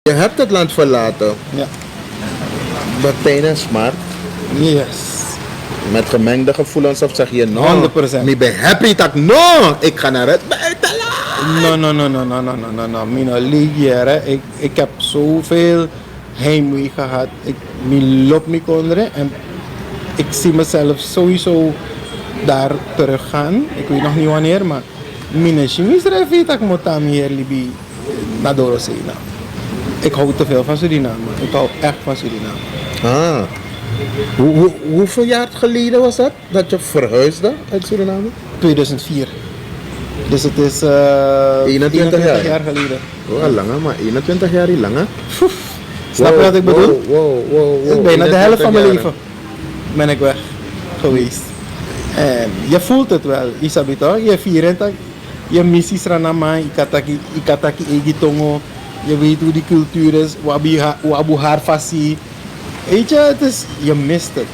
Je hebt het land verlaten. Ja. Martijn en Smart. Yes. Met gemengde gevoelens of zeg je no? 100%. Ik ben happy dat no, ik ga naar het buitenland. No. Mina ligiere. Ik heb zoveel heimwee gehad. Ik loop niet onder en ik zie mezelf sowieso daar terug gaan. Ik weet nog niet wanneer, maar mina chimisre weet ik moet aan hier libi naar Dorosena. Ik hou te veel van Suriname. Ik hou echt van Suriname. Ah. Hoeveel jaar geleden was dat je verhuisde uit Suriname? 2004. Dus het is 21 jaar geleden. Oh, lang hè, maar 21 jaar is lang hè? Snap je wat ik bedoel? Wow. Het is bijna de helft van mijn 21 leven ben ik weg geweest. En je voelt het wel, Isabi toch? Je viert het, je missies ranama, ikataki egitongo. Je weet hoe die cultuur is, wabu haar fasi. Weet je, je mist het.